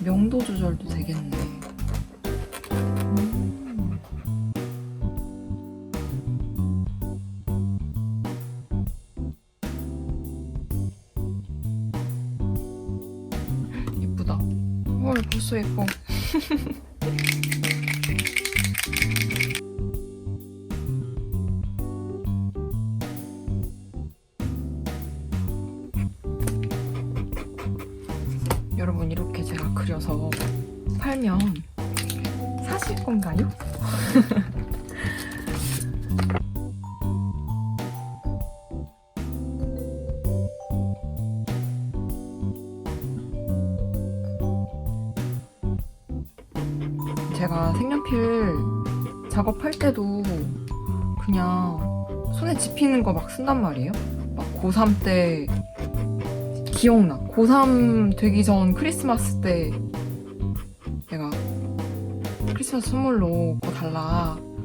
명도 조절도 되겠네. 예쁘다. 헐, 벌써 예뻐. 여러분, 이렇게 제가 그려서 팔면 사실 건가요? 제가 색연필 작업할 때도 그냥 손에 집히는 거 막 쓴단 말이에요. 막 고3 때 기억나. 고3 되기 전 크리스마스 때 내가 크리스마스 선물로 그거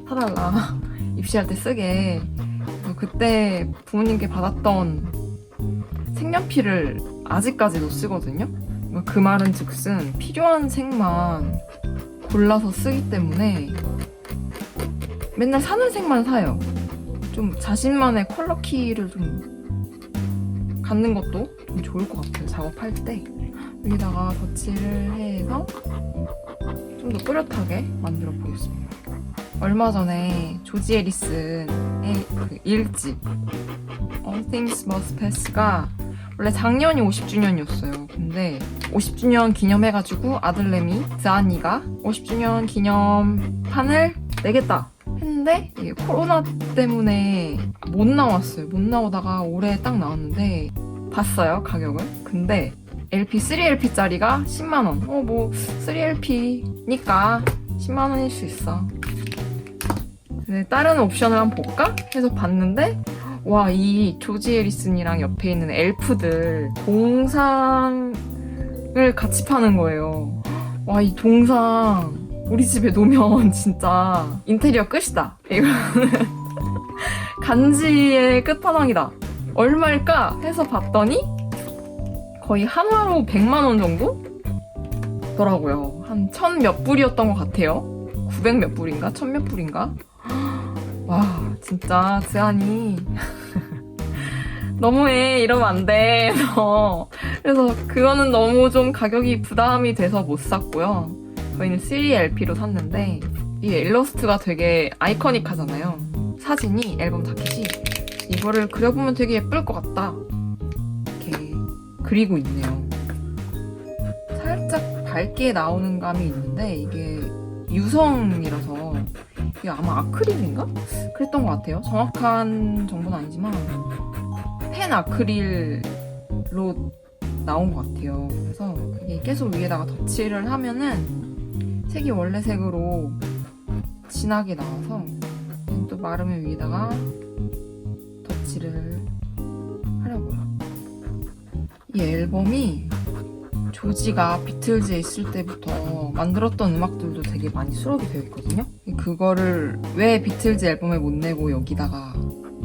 사달라 입시할 때 쓰게. 그때 부모님께 받았던 색연필을 아직까지도 쓰거든요. 그 말은 즉슨 필요한 색만 골라서 쓰기 때문에 맨날 사는 색만 사요. 좀 자신만의 컬러 키를 좀 갖는 것도 좀 좋을 것 같아요. 작업할 때 여기다가 덧칠을 해서 좀 더 또렷하게 만들어 보겠습니다. 얼마 전에 조지 해리슨의 그 1집 All Things Must Pass가 원래 작년이 50주년이었어요. 근데 50주년 기념해가지고 아들내미 드아니가 50주년 기념판을 내겠다 했는데 이게 코로나 때문에 못 나왔어요. 못 나오다가 올해 딱 나왔는데 봤어요, 가격을. 근데 LP 3LP짜리가 10만원. 뭐 3LP니까 10만원일 수 있어. 근데 다른 옵션을 한번 볼까? 해서 봤는데 와, 이 조지 해리슨이랑 옆에 있는 엘프들 동상을 같이 파는 거예요. 와, 이 동상 우리 집에 놓으면 진짜 인테리어 끝이다. 이거는 간지의 끝판왕이다. 얼마일까 해서 봤더니 거의 한화로 100만 원 정도? 더라고요. 한 1000 몇 불이었던 것 같아요. 900 몇 불인가? 1000 몇 불인가? 와, 진짜 드아니 너무해. 이러면 안 돼. 그래서 그거는 너무 좀 가격이 부담이 돼서 못 샀고요. 저희는 3LP로 샀는데 이 일러스트가 되게 아이코닉하잖아요. 사진이, 앨범 자켓이. 이거를 그려보면 되게 예쁠 것 같다. 이렇게 그리고 있네요. 살짝 밝게 나오는 감이 있는데 이게 유성이라서 이게 아마 아크릴인가? 그랬던 것 같아요. 정확한 정보는 아니지만 펜 아크릴로 나온 것 같아요. 그래서 이게 계속 위에다가 덧칠을 하면은 색이 원래 색으로 진하게 나와서 또 마르면 위에다가 덧칠을 하려고요. 이 앨범이 조지가 비틀즈에 있을 때부터 만들었던 음악들도 되게 많이 수록이 되어 있거든요. 그거를 왜 비틀즈 앨범에 못 내고 여기다가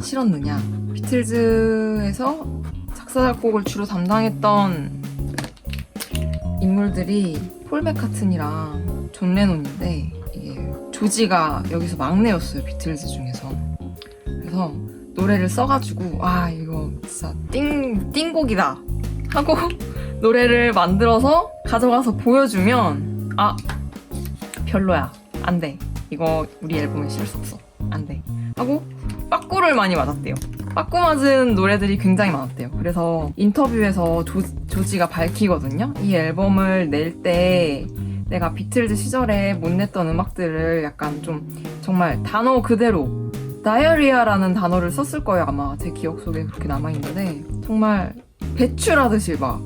실었느냐. 비틀즈에서 작사, 작곡을 주로 담당했던 인물들이 폴 맥카트니랑 존 레논인데 이게 조지가 여기서 막내였어요. 비틀즈 중에서. 그래서 노래를 써가지고 와, 이거 진짜 띵곡이다 하고 노래를 만들어서 가져가서 보여주면 아, 별로야, 안 돼, 이거 우리 앨범에 실을 수 없어, 안 돼 하고 빠꾸를 많이 맞았대요. 빠꾸 맞은 노래들이 굉장히 많았대요. 그래서 인터뷰에서 조지가 밝히거든요. 이 앨범을 낼 때 내가 비틀즈 시절에 못 냈던 음악들을 약간 좀 정말 단어 그대로 다이어리아라는 단어를 썼을 거예요. 아마 제 기억 속에 그렇게 남아있는데 정말 배출하듯이 막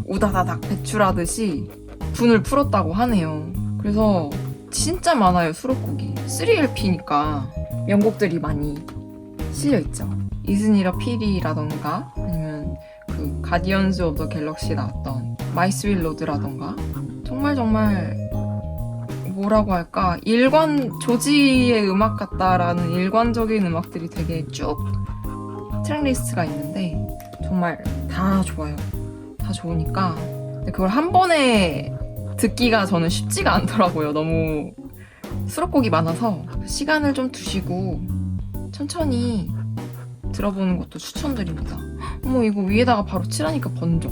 우다다닥 배출하듯이 분을 풀었다고 하네요. 그래서 진짜 많아요, 수록곡이. 3LP니까 명곡들이 많이 실려있죠. 이즈니러 피리라던가 아니면 그 가디언즈 오브 더 갤럭시 나왔던 마이 스윗 로드라던가 정말 뭐라고 할까, 조지의 음악 같다라는 일관적인 음악들이 되게 쭉 트랙리스트가 있는데 정말 다 좋아요. 다 좋으니까 근데 그걸 한 번에 듣기가 저는 쉽지가 않더라고요. 너무 수록곡이 많아서 시간을 좀 두시고 천천히 들어보는 것도 추천드립니다. 어머, 이거 위에다가 바로 칠하니까 번져.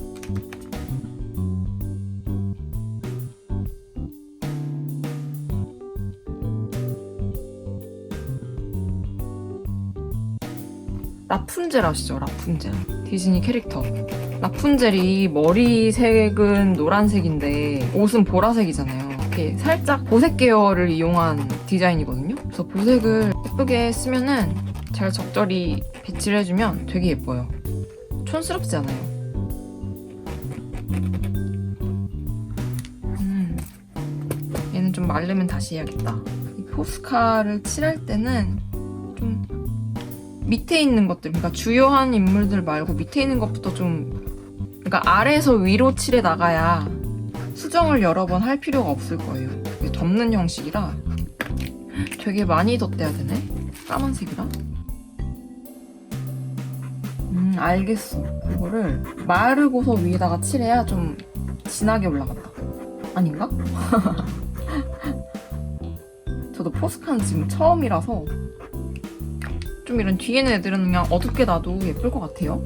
라푼젤 아시죠? 라푼젤. 디즈니 캐릭터. 라푼젤이 머리색은 노란색인데 옷은 보라색이잖아요. 이렇게 살짝 보색 계열을 이용한 디자인이거든요. 그래서 보색을 예쁘게 쓰면은 잘 적절히 배치를 해주면 되게 예뻐요. 촌스럽지 않아요. 얘는 좀 마르면 다시 해야겠다. 이 포스카를 칠할 때는 좀 밑에 있는 것들, 그러니까 주요한 인물들 말고 밑에 있는 것부터 좀, 그러니까 아래에서 위로 칠해 나가야 수정을 여러 번 할 필요가 없을 거예요. 이게 덮는 형식이라 되게 많이 덧대야 되네. 까만색이라. 알겠어. 이거를 마르고서 위에다가 칠해야 좀 진하게 올라간다. 아닌가? 저도 포스카는 지금 처음이라서 좀 이런 뒤에 있는 애들은 그냥 어둡게 놔도 예쁠 것 같아요.